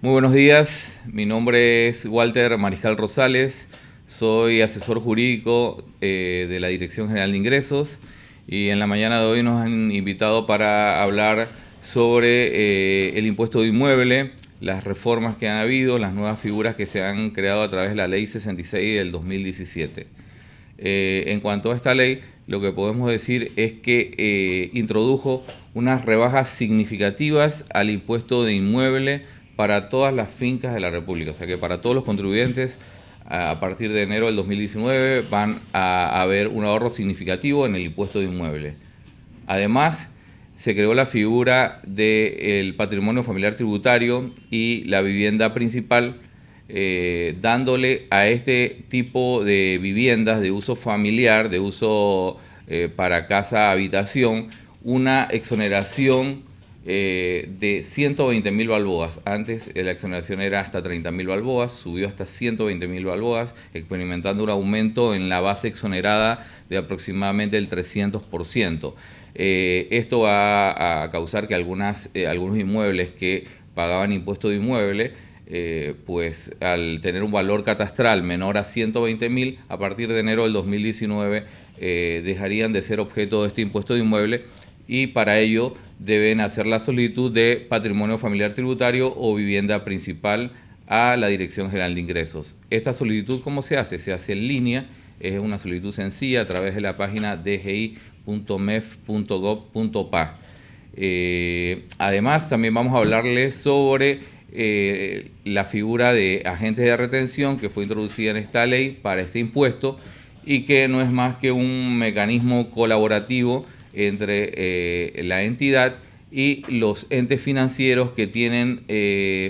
Muy buenos días, mi nombre es Walter Mariscal Rosales, soy asesor jurídico de la Dirección General de Ingresos y en la mañana de hoy nos han invitado para hablar sobre el impuesto de inmueble, las reformas que han habido, las nuevas figuras que se han creado a través de la Ley 66 del 2017. En cuanto a esta ley, lo que podemos decir es que introdujo unas rebajas significativas al impuesto de inmueble para todas las fincas de la República. O sea que para todos los contribuyentes, a partir de enero del 2019, van a haber un ahorro significativo en el impuesto de inmueble. Además, se creó la figura del patrimonio familiar tributario y la vivienda principal, dándole a este tipo de viviendas de uso familiar, de uso para casa habitación, una exoneración de 120.000 balboas. Antes la exoneración era hasta 30.000 balboas, subió hasta 120.000 balboas, experimentando un aumento en la base exonerada de aproximadamente el 300%. Esto va a causar que algunos inmuebles que pagaban impuesto de inmueble, pues al tener un valor catastral menor a 120.000, a partir de enero del 2019 dejarían de ser objeto de este impuesto de inmueble, y para ello deben hacer la solicitud de patrimonio familiar tributario o vivienda principal a la Dirección General de Ingresos. Esta solicitud, ¿cómo se hace? Se hace en línea, es una solicitud sencilla a través de la página dgi.mef.gov.pa. Además, también vamos a hablarles sobre la figura de agentes de retención que fue introducida en esta ley para este impuesto y que no es más que un mecanismo colaborativo entre la entidad y los entes financieros que tienen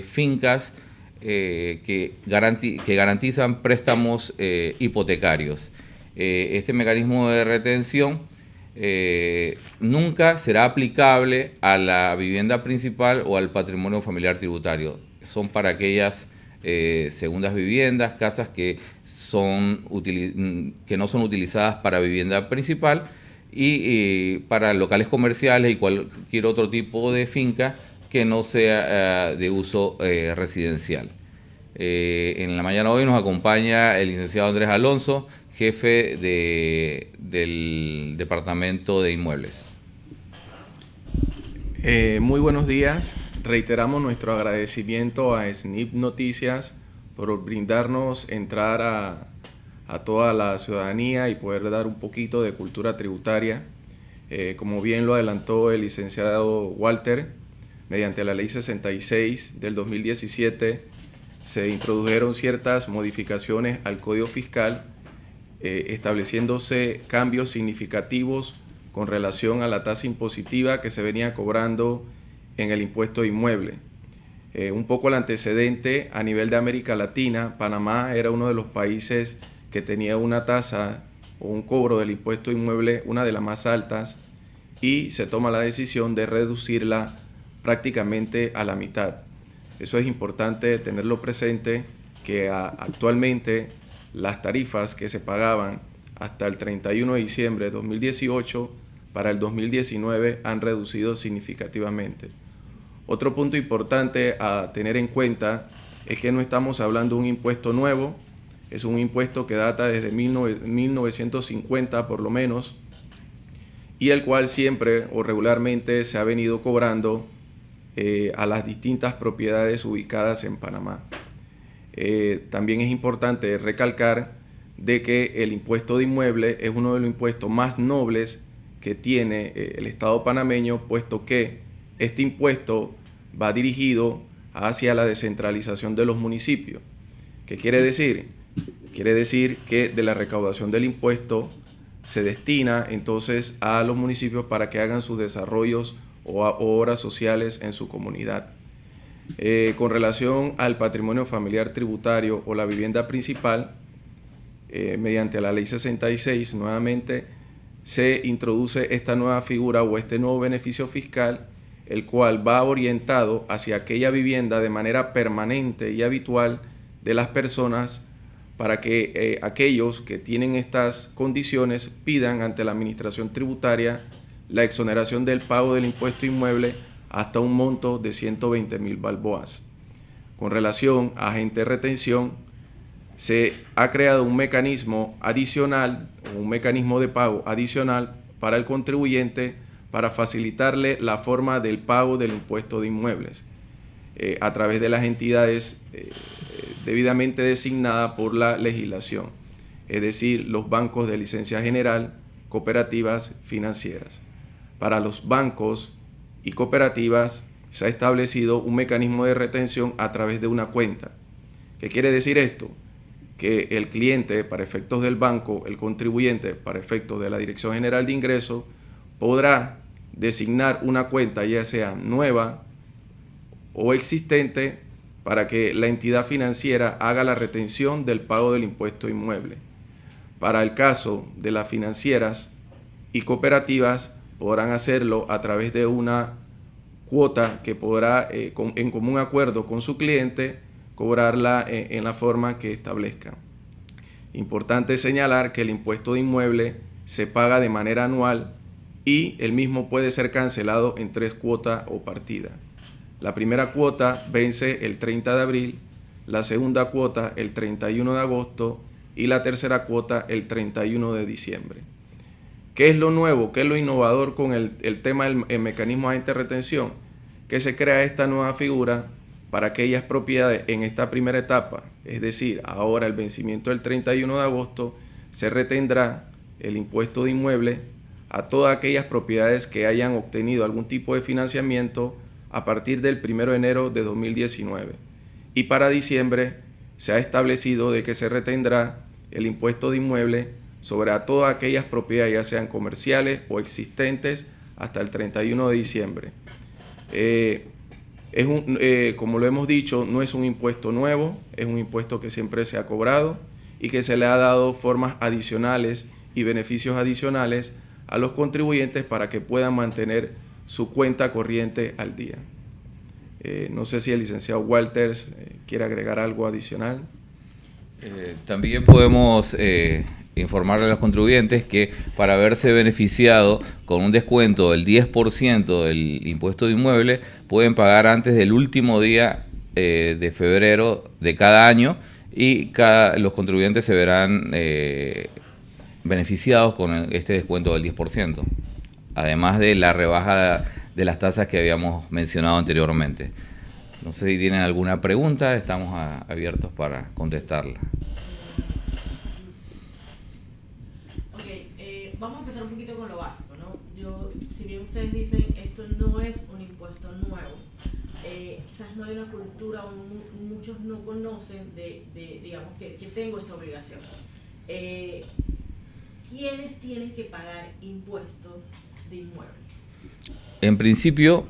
fincas que garantizan préstamos hipotecarios. Este mecanismo de retención nunca será aplicable a la vivienda principal o al patrimonio familiar tributario. Son para aquellas segundas viviendas, casas que no son utilizadas para vivienda principal, y para locales comerciales y cualquier otro tipo de finca que no sea de uso residencial. En la mañana de hoy nos acompaña el licenciado Andrés Alonso, jefe del Departamento de Inmuebles. Muy buenos días. Reiteramos nuestro agradecimiento a SNIP Noticias por brindarnos entrar a toda la ciudadanía y poder dar un poquito de cultura tributaria. Como bien lo adelantó el licenciado Walter, mediante la Ley 66 del 2017 se introdujeron ciertas modificaciones al Código Fiscal, estableciéndose cambios significativos con relación a la tasa impositiva que se venía cobrando en el impuesto de inmueble. Un poco el antecedente a nivel de América Latina, Panamá era uno de los países que tenía una tasa o un cobro del impuesto inmueble, una de las más altas, y se toma la decisión de reducirla prácticamente a la mitad. Eso es importante tenerlo presente, que actualmente las tarifas que se pagaban hasta el 31 de diciembre de 2018 para el 2019 han reducido significativamente. Otro punto importante a tener en cuenta es que no estamos hablando de un impuesto nuevo. Es un impuesto que data desde 1950 por lo menos, y el cual siempre o regularmente se ha venido cobrando a las distintas propiedades ubicadas en Panamá. También es importante recalcar de que el impuesto de inmueble es uno de los impuestos más nobles que tiene el Estado panameño, puesto que este impuesto va dirigido hacia la descentralización de los municipios. ¿Qué quiere decir? Quiere decir que de la recaudación del impuesto se destina entonces a los municipios para que hagan sus desarrollos o obras sociales en su comunidad. Con relación al patrimonio familiar tributario o la vivienda principal, mediante la Ley 66 nuevamente se introduce esta nueva figura o este nuevo beneficio fiscal, el cual va orientado hacia aquella vivienda de manera permanente y habitual de las personas, para que aquellos que tienen estas condiciones pidan ante la Administración Tributaria la exoneración del pago del impuesto inmueble hasta un monto de 120.000 balboas. Con relación a agente de retención, se ha creado un mecanismo adicional, un mecanismo de pago adicional para el contribuyente para facilitarle la forma del pago del impuesto de inmuebles a través de las entidades debidamente designadas por la legislación, es decir, los bancos de licencia general, cooperativas financieras. Para los bancos y cooperativas se ha establecido un mecanismo de retención a través de una cuenta. ¿Qué quiere decir esto? Que el cliente, para efectos del banco, el contribuyente, para efectos de la Dirección General de Ingresos, podrá designar una cuenta, ya sea nueva o existente, para que la entidad financiera haga la retención del pago del impuesto inmueble. Para el caso de las financieras y cooperativas, podrán hacerlo a través de una cuota que podrá, en común acuerdo con su cliente, cobrarla en la forma que establezcan. Importante señalar que el impuesto de inmueble se paga de manera anual y el mismo puede ser cancelado en 3 cuotas o partidas. La primera cuota vence el 30 de abril, la segunda cuota el 31 de agosto y la tercera cuota el 31 de diciembre. ¿Qué es lo nuevo? ¿Qué es lo innovador con el tema del mecanismo de agente de retención? Que se crea esta nueva figura para aquellas propiedades en esta primera etapa, es decir, ahora el vencimiento del 31 de agosto, se retendrá el impuesto de inmueble a todas aquellas propiedades que hayan obtenido algún tipo de financiamiento a partir del 1 de enero de 2019. Y para diciembre se ha establecido de que se retendrá el impuesto de inmueble sobre a todas aquellas propiedades, ya sean comerciales o existentes, hasta el 31 de diciembre. Como lo hemos dicho, no es un impuesto nuevo, es un impuesto que siempre se ha cobrado y que se le ha dado formas adicionales y beneficios adicionales a los contribuyentes para que puedan mantener su cuenta corriente al día. No sé si el licenciado Walters quiere agregar algo adicional. También podemos informarle a los contribuyentes que para haberse beneficiado con un descuento del 10% del impuesto de inmueble, pueden pagar antes del último día de febrero de cada año y los contribuyentes se verán beneficiados con este descuento del 10%, además de la rebaja de las tasas que habíamos mencionado anteriormente. No sé si tienen alguna pregunta, estamos abiertos para contestarla. Vamos a empezar un poquito con lo básico, ¿no? Si bien ustedes dicen esto no es un impuesto nuevo, quizás no hay una cultura o muchos no conocen digamos, que tengo esta obligación. ¿Quiénes tienen que pagar impuestos de inmueble? En principio,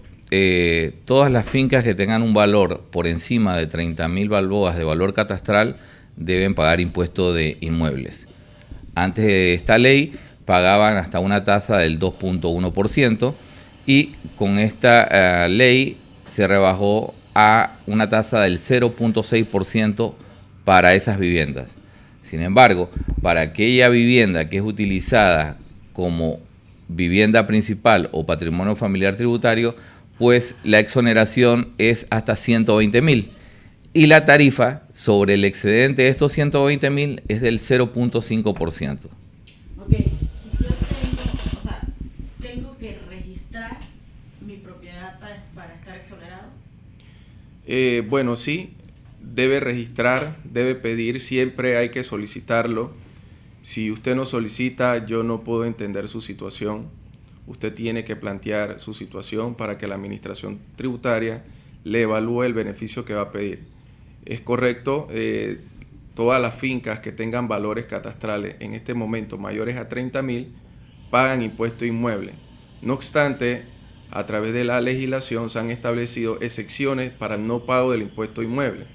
todas las fincas que tengan un valor por encima de 30.000 balboas de valor catastral deben pagar impuesto de inmuebles. Antes de esta ley pagaban hasta una tasa del 2.1% y con esta ley se rebajó a una tasa del 0.6% para esas viviendas. Sin embargo, para aquella vivienda que es utilizada como vivienda principal o patrimonio familiar tributario, pues la exoneración es hasta 120.000 y la tarifa sobre el excedente de estos 120.000 es del 0.5%. Ok, si yo tengo que registrar mi propiedad para estar exonerado. Bueno, sí, debe registrar, debe pedir, siempre hay que solicitarlo. Si usted no solicita, yo no puedo entender su situación. Usted tiene que plantear su situación para que la administración tributaria le evalúe el beneficio que va a pedir. Es correcto, todas las fincas que tengan valores catastrales en este momento mayores a 30.000 pagan impuesto inmueble. No obstante, a través de la legislación se han establecido excepciones para el no pago del impuesto inmueble.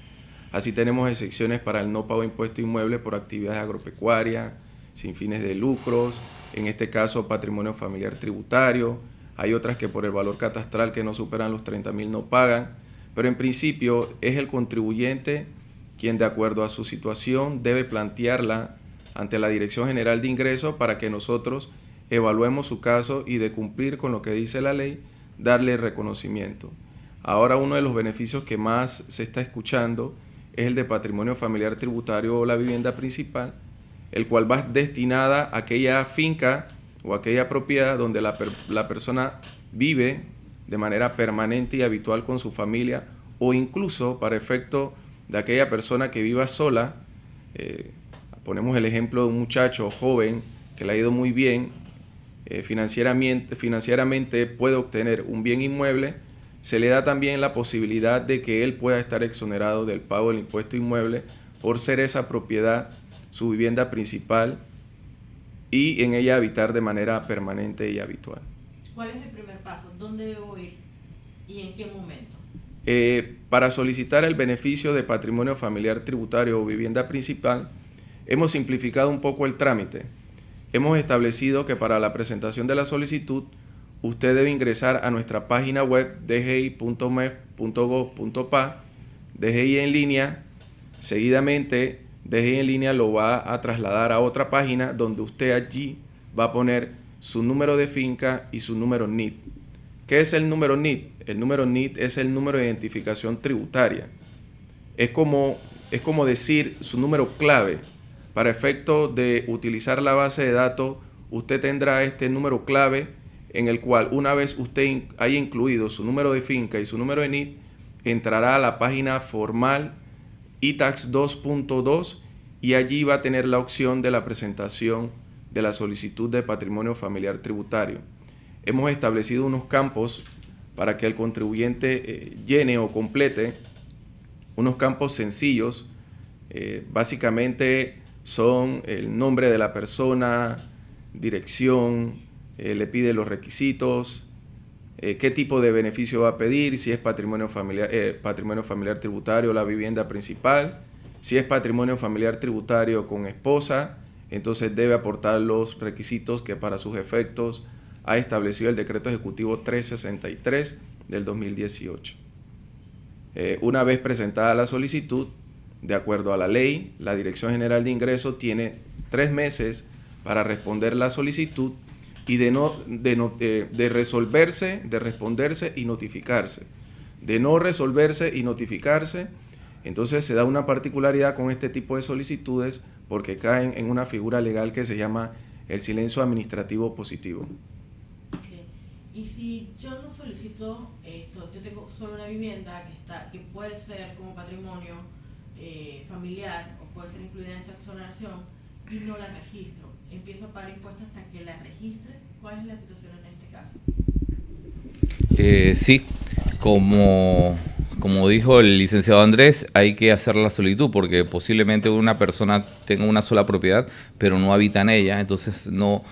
Así tenemos excepciones para el no pago de impuesto inmueble por actividades agropecuarias, sin fines de lucros, en este caso patrimonio familiar tributario. Hay otras que por el valor catastral que no superan los 30.000 no pagan, pero en principio es el contribuyente quien, de acuerdo a su situación, debe plantearla ante la Dirección General de Ingresos para que nosotros evaluemos su caso y, de cumplir con lo que dice la ley, darle reconocimiento. Ahora uno de los beneficios que más se está escuchando es el de patrimonio familiar tributario o la vivienda principal, el cual va destinada a aquella finca o aquella propiedad donde la persona vive de manera permanente y habitual con su familia, o incluso para efecto de aquella persona que viva sola. Ponemos el ejemplo de un muchacho joven que le ha ido muy bien, financieramente puede obtener un bien inmueble, se le da también la posibilidad de que él pueda estar exonerado del pago del impuesto inmueble por ser esa propiedad su vivienda principal y en ella habitar de manera permanente y habitual. ¿Cuál es el primer paso? ¿Dónde debo ir y en qué momento? Para solicitar el beneficio de patrimonio familiar tributario o vivienda principal, hemos simplificado un poco el trámite. Hemos establecido que para la presentación de la solicitud, usted debe ingresar a nuestra página web dgi.mef.gov.pa, DGI en línea. Seguidamente, DGI en línea lo va a trasladar a otra página donde usted allí va a poner su número de finca y su número NIT. ¿Qué es el número NIT? El número NIT es el número de identificación tributaria. Es como decir su número clave. Para efecto de utilizar la base de datos, usted tendrá este número clave en el cual, una vez usted haya incluido su número de finca y su número de NIT, entrará a la página formal iTax 2.2 y allí va a tener la opción de la presentación de la solicitud de patrimonio familiar tributario. Hemos establecido unos campos para que el contribuyente llene o complete, unos campos sencillos. Básicamente son el nombre de la persona, dirección, le pide los requisitos, qué tipo de beneficio va a pedir, si es patrimonio familiar tributario, la vivienda principal. Si es patrimonio familiar tributario con esposa, entonces debe aportar los requisitos que para sus efectos ha establecido el Decreto Ejecutivo 363 del 2018. Una vez presentada la solicitud, de acuerdo a la ley, la Dirección General de Ingresos tiene 3 meses para responder la solicitud y de resolverse, de responderse y notificarse. De no resolverse y notificarse, entonces se da una particularidad con este tipo de solicitudes porque caen en una figura legal que se llama el silencio administrativo positivo. Okay. Y si yo no solicito esto, yo tengo solo una vivienda que puede ser como patrimonio familiar o puede ser incluida en esta exoneración y no la registro, empiezo a pagar impuestos hasta que la registre. ¿Cuál es la situación en este caso? Sí, como dijo el licenciado Andrés, hay que hacer la solicitud porque posiblemente una persona tenga una sola propiedad pero no habita en ella, entonces no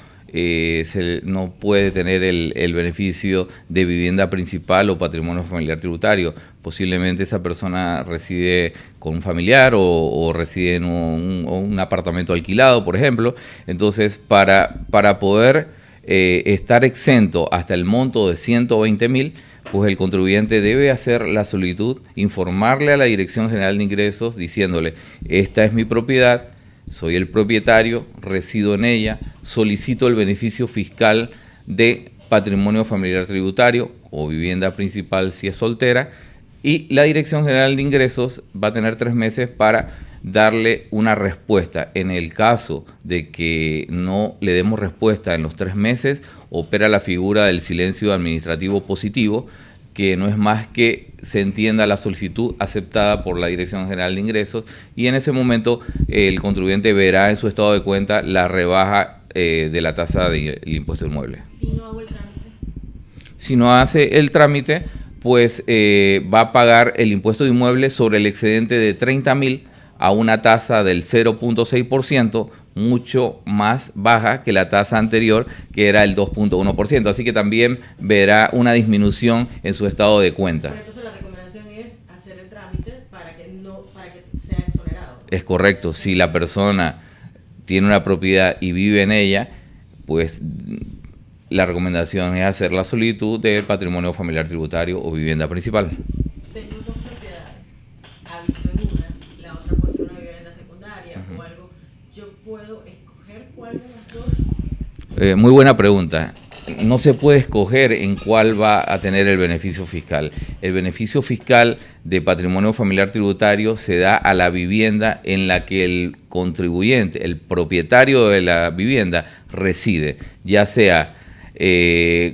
puede tener el beneficio de vivienda principal o patrimonio familiar tributario. Posiblemente esa persona reside con un familiar o reside en un apartamento alquilado, por ejemplo. Entonces, para poder estar exento hasta el monto de 120.000, pues el contribuyente debe hacer la solicitud, informarle a la Dirección General de Ingresos diciéndole: esta es mi propiedad, soy el propietario, resido en ella, solicito el beneficio fiscal de patrimonio familiar tributario o vivienda principal si es soltera, y la Dirección General de Ingresos va a tener 3 meses para darle una respuesta. En el caso de que no le demos respuesta en los 3 meses, opera la figura del silencio administrativo positivo, que no es más que se entienda la solicitud aceptada por la Dirección General de Ingresos, y en ese momento el contribuyente verá en su estado de cuenta la rebaja de la tasa del impuesto inmueble. Si no hago el trámite. Si no hace el trámite, pues va a pagar el impuesto de inmueble sobre el excedente de 30.000 a una tasa del 0.6%, mucho más baja que la tasa anterior, que era el 2.1%. Así que también verá una disminución en su estado de cuenta. Pero entonces la recomendación es hacer el trámite para que sea exonerado. Es correcto. Si la persona tiene una propiedad y vive en ella, pues la recomendación es hacer la solicitud de patrimonio familiar tributario o vivienda principal. Tengo 2 propiedades, habito en una, la otra puede ser una vivienda secundaria o algo. ¿Yo puedo escoger cuál de las dos? Muy buena pregunta. no se puede escoger en cuál va a tener el beneficio fiscal. El beneficio fiscal de patrimonio familiar tributario se da a la vivienda en la que el contribuyente, el propietario de la vivienda, reside, ya sea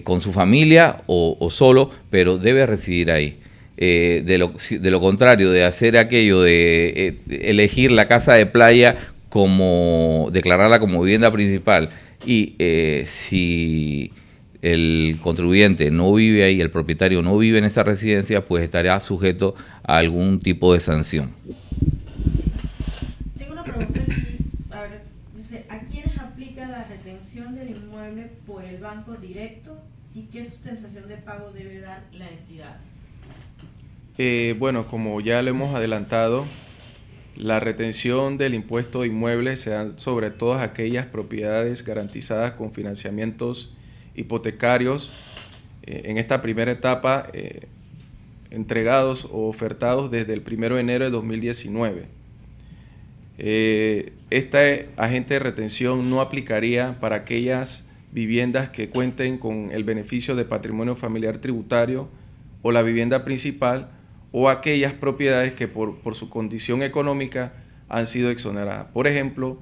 con su familia o solo, pero debe residir ahí. De lo contrario, de hacer aquello de elegir la casa de playa como declararla como vivienda principal y si el contribuyente no vive ahí, el propietario no vive en esa residencia, pues estará sujeto a algún tipo de sanción. Tengo una pregunta aquí. A ver, dice, ¿a quiénes aplica la retención del inmueble por el banco directo y qué sustentación de pago debe dar la entidad? Bueno, como ya lo hemos adelantado, la retención del impuesto de inmuebles se da sobre todas aquellas propiedades garantizadas con financiamientos hipotecarios en esta primera etapa entregados o ofertados desde el 1 de enero de 2019. Este agente de retención no aplicaría para aquellas viviendas que cuenten con el beneficio de patrimonio familiar tributario o la vivienda principal, o aquellas propiedades que por su condición económica han sido exoneradas. Por ejemplo,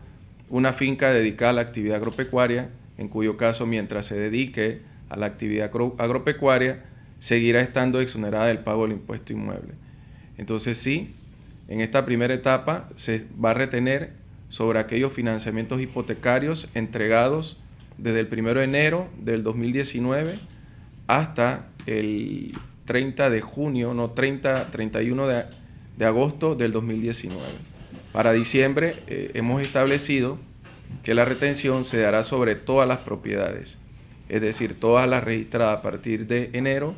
una finca dedicada a la actividad agropecuaria, en cuyo caso, mientras se dedique a la actividad agropecuaria, seguirá estando exonerada del pago del impuesto inmueble. Entonces sí, en esta primera etapa se va a retener sobre aquellos financiamientos hipotecarios entregados desde el 1 de enero del 2019 hasta el 30 de junio, no 31 de agosto del 2019. Para diciembre hemos establecido que la retención se dará sobre todas las propiedades, es decir, todas las registradas a partir de enero,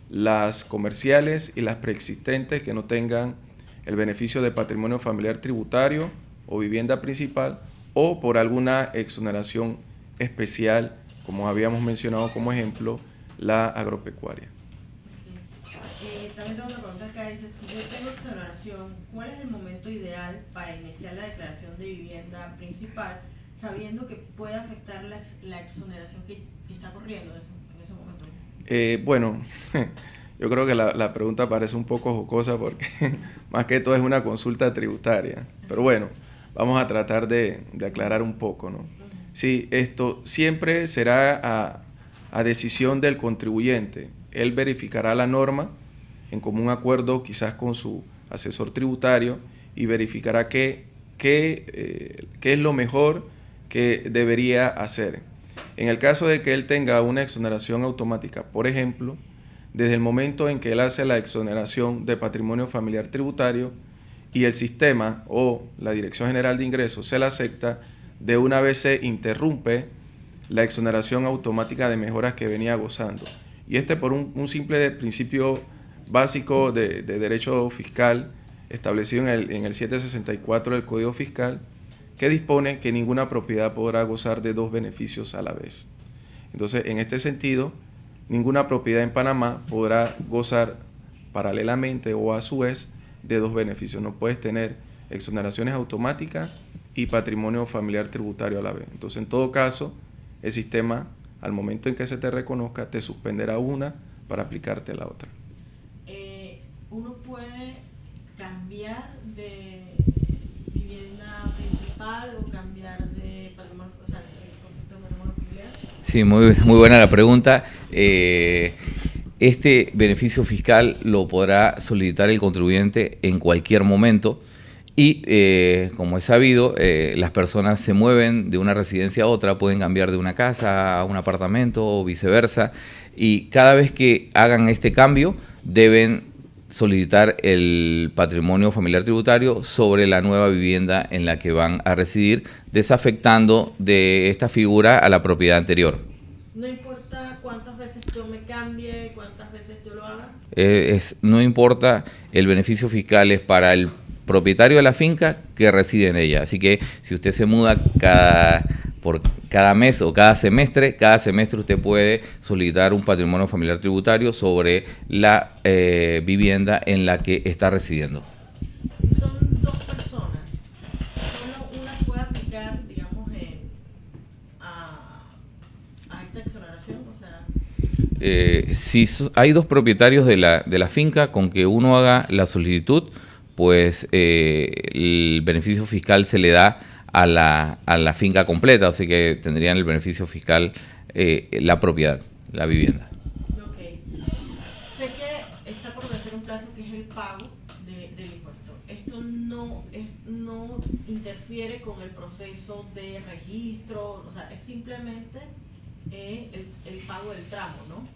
las comerciales y las preexistentes que no tengan el beneficio de patrimonio familiar tributario o vivienda principal o por alguna exoneración especial, como habíamos mencionado como ejemplo, la agropecuaria. También tengo una pregunta acá, dice, si yo tengo exoneración, ¿cuál es el momento ideal para iniciar la declaración de vivienda principal, sabiendo que puede afectar la exoneración que está corriendo en ese momento? Bueno, yo creo que la pregunta parece un poco jocosa porque más que todo es una consulta tributaria, pero bueno, vamos a tratar de aclarar un poco, ¿no? Sí, esto siempre será a decisión del contribuyente. Él verificará la norma en común acuerdo quizás con su asesor tributario y verificará qué es lo mejor que debería hacer. En el caso de que él tenga una exoneración automática, por ejemplo, desde el momento en que él hace la exoneración de patrimonio familiar tributario y el sistema o la Dirección General de Ingresos se la acepta, de una vez se interrumpe la exoneración automática de mejoras que venía gozando. Y por un simple principio básico de derecho fiscal establecido en el 764 del Código Fiscal, que dispone que ninguna propiedad podrá gozar de dos beneficios a la vez. Entonces, en este sentido, ninguna propiedad en Panamá podrá gozar paralelamente o a su vez de dos beneficios. No puedes tener exoneraciones automáticas y patrimonio familiar tributario a la vez. Entonces, en todo caso, el sistema, al momento en que se te reconozca, te suspenderá una para aplicarte la otra. ¿Uno puede cambiar de vivienda principal o cambiar de patrimonio, o sea, el concepto de patrimonio familiar? Sí, muy buena la pregunta. Este beneficio fiscal lo podrá solicitar el contribuyente en cualquier momento y, como es sabido, las personas se mueven de una residencia a otra, pueden cambiar de una casa a un apartamento o viceversa, y cada vez que hagan este cambio deben solicitar el patrimonio familiar tributario sobre la nueva vivienda en la que van a residir, desafectando de esta figura a la propiedad anterior. No importa cuántas veces yo me cambie, cuántas veces yo lo haga. No importa, el beneficio fiscal es para el propietario de la finca que reside en ella. Así que si usted se muda por cada mes o cada semestre usted puede solicitar un patrimonio familiar tributario sobre la vivienda en la que está residiendo. Si son dos personas, solo una puede aplicar, digamos, a esta exoneración, o Si hay dos propietarios de la finca, con que uno haga la solicitud, pues el beneficio fiscal se le da a la finca completa, así que tendrían el beneficio fiscal la propiedad, la vivienda. Ok. Sé que está por vencer un plazo que es el pago del impuesto. Esto no interfiere con el proceso de registro, o sea, es simplemente el pago del tramo, ¿no?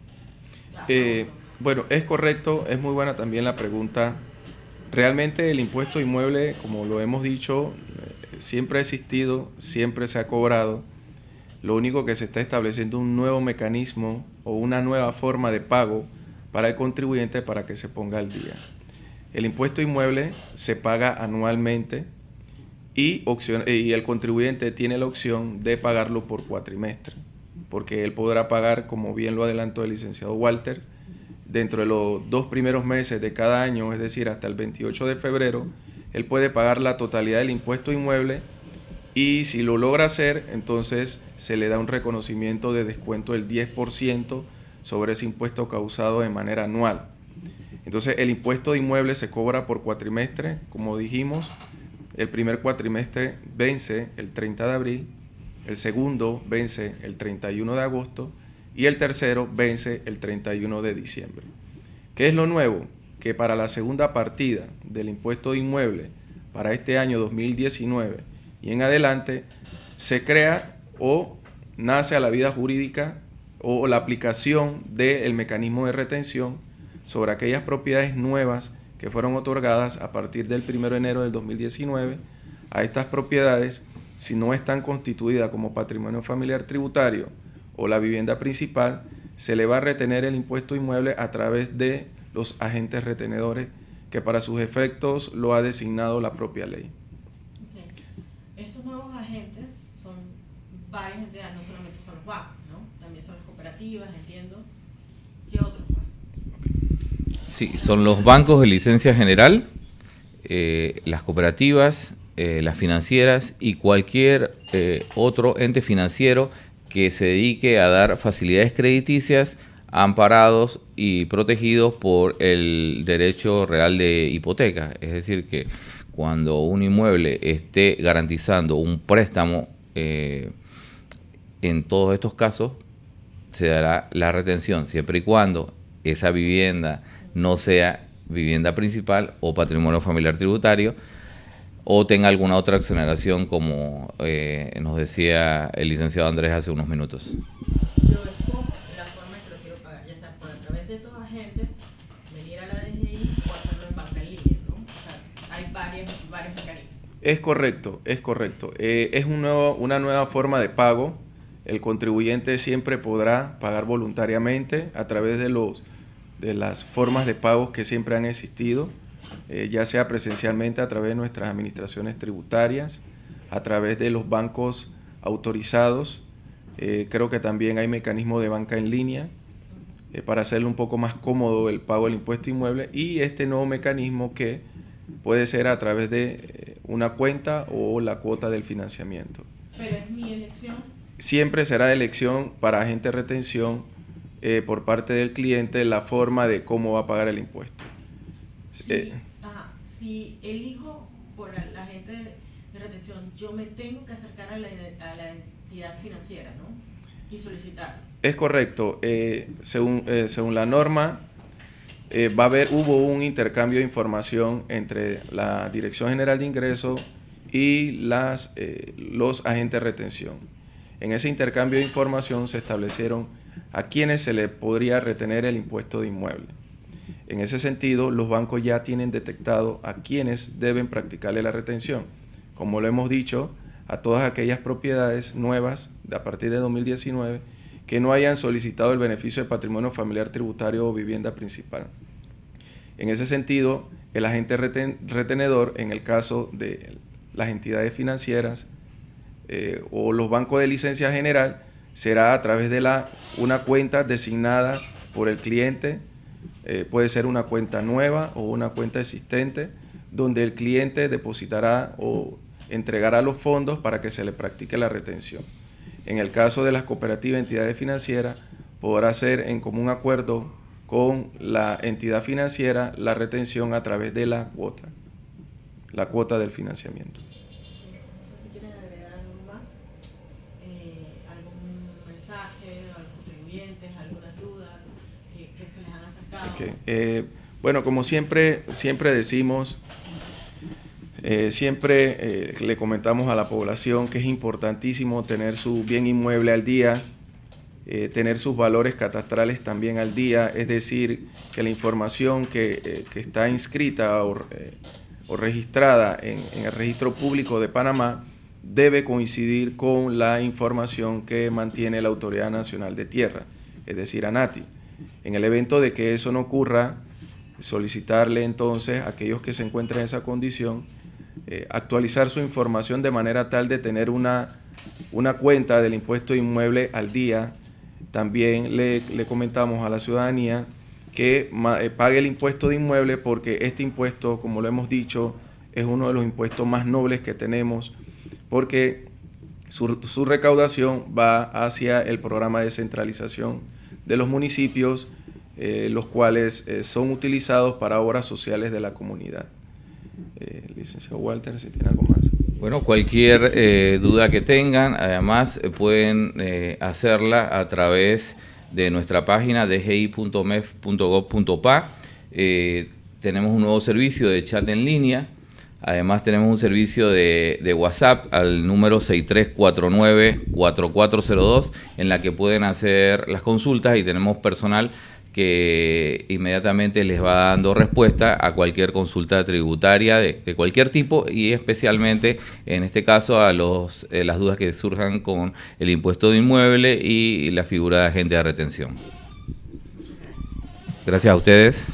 Bueno, es correcto, es muy buena también la pregunta. Realmente el impuesto inmueble, como lo hemos dicho, siempre ha existido, siempre se ha cobrado. Lo único que se está estableciendo un nuevo mecanismo o una nueva forma de pago para el contribuyente para que se ponga al día. El impuesto inmueble se paga anualmente y el contribuyente tiene la opción de pagarlo por cuatrimestre, porque él podrá pagar, como bien lo adelantó el licenciado Walter, dentro de los 2 primeros meses de cada año, es decir, hasta el 28 de febrero, él puede pagar la totalidad del impuesto inmueble y si lo logra hacer, entonces se le da un reconocimiento de descuento del 10% sobre ese impuesto causado de manera anual. Entonces el impuesto de inmueble se cobra por cuatrimestre, como dijimos. El primer cuatrimestre vence el 30 de abril, el segundo vence el 31 de agosto y el tercero vence el 31 de diciembre. ¿Qué es lo nuevo? Que para la segunda partida del impuesto de inmueble para este año 2019 y en adelante se crea o nace a la vida jurídica o la aplicación del mecanismo de retención sobre aquellas propiedades nuevas que fueron otorgadas a partir del 1 de enero del 2019. A estas propiedades, si no están constituidas como patrimonio familiar tributario o la vivienda principal, se le va a retener el impuesto inmueble a través de los agentes retenedores, que para sus efectos lo ha designado la propia ley. Okay. Estos nuevos agentes son varias entidades, no solamente son los bancos, ¿no? También son las cooperativas, entiendo. ¿Qué otros más? Sí, son los bancos de licencia general, las cooperativas, las financieras y cualquier otro ente financiero que se dedique a dar facilidades crediticias amparados y protegidos por el derecho real de hipoteca. Es decir, que cuando un inmueble esté garantizando un préstamo, en todos estos casos se dará la retención, siempre y cuando esa vivienda no sea vivienda principal o patrimonio familiar tributario, o tenga alguna otra exoneración, como nos decía el licenciado Andrés hace unos minutos. Yo escojo la forma en que lo quiero pagar, ya sea por a través de estos agentes, venir a la DGI o hacerlo en banca en línea, ¿no? O sea, hay varios mecanismos. Es correcto, es correcto. Es una nueva forma de pago. El contribuyente siempre podrá pagar voluntariamente a través de las formas de pagos que siempre han existido, ya sea presencialmente a través de nuestras administraciones tributarias, a través de los bancos autorizados. Creo que también hay mecanismos de banca en línea para hacerle un poco más cómodo el pago del impuesto inmueble, y este nuevo mecanismo que puede ser a través de una cuenta o la cuota del financiamiento. ¿Pero es mi elección? Siempre será elección para agente de retención por parte del cliente la forma de cómo va a pagar el impuesto. Si elijo por la agente de retención, yo me tengo que acercar a la entidad financiera, ¿no? Y solicitar. Es correcto. Según la norma, hubo un intercambio de información entre la Dirección General de Ingresos y los agentes de retención. En ese intercambio de información se establecieron a quienes se le podría retener el impuesto de inmueble. En ese sentido, los bancos ya tienen detectado a quienes deben practicarle la retención. Como lo hemos dicho, a todas aquellas propiedades nuevas a partir de 2019 que no hayan solicitado el beneficio de patrimonio familiar tributario o vivienda principal. En ese sentido, el agente retenedor, en el caso de las entidades financieras o los bancos de licencia general, será a través de una cuenta designada por el cliente. Puede ser una cuenta nueva o una cuenta existente, donde el cliente depositará o entregará los fondos para que se le practique la retención. En el caso de las cooperativas, entidades financieras, podrá hacer en común acuerdo con la entidad financiera la retención a través de la cuota del financiamiento. No sé si quieren agregar algo más, algún mensaje a los contribuyentes, algunas dudas que se les han acercado. Okay. Bueno, como siempre decimos, siempre le comentamos a la población que es importantísimo tener su bien inmueble al día, tener sus valores catastrales también al día, es decir, que la información que está inscrita o registrada en el registro público de Panamá debe coincidir con la información que mantiene la Autoridad Nacional de Tierra, es decir, ANATI. En el evento de que eso no ocurra, solicitarle entonces a aquellos que se encuentren en esa condición, actualizar su información de manera tal de tener una cuenta del impuesto inmueble al día. También le comentamos a la ciudadanía que pague el impuesto de inmueble, porque este impuesto, como lo hemos dicho, es uno de los impuestos más nobles que tenemos, porque su recaudación va hacia el programa de descentralización de los municipios, los cuales son utilizados para obras sociales de la comunidad. Licenciado Walter, si tiene algo más. Bueno, cualquier duda que tengan, además pueden hacerla a través de nuestra página dgi.mef.gov.pa. Tenemos un nuevo servicio de chat en línea. Además tenemos un servicio de WhatsApp al número 6349-4402, en la que pueden hacer las consultas, y tenemos personal que inmediatamente les va dando respuesta a cualquier consulta tributaria de cualquier tipo, y especialmente en este caso a las dudas que surjan con el impuesto de inmueble y la figura de agente de retención. Gracias a ustedes.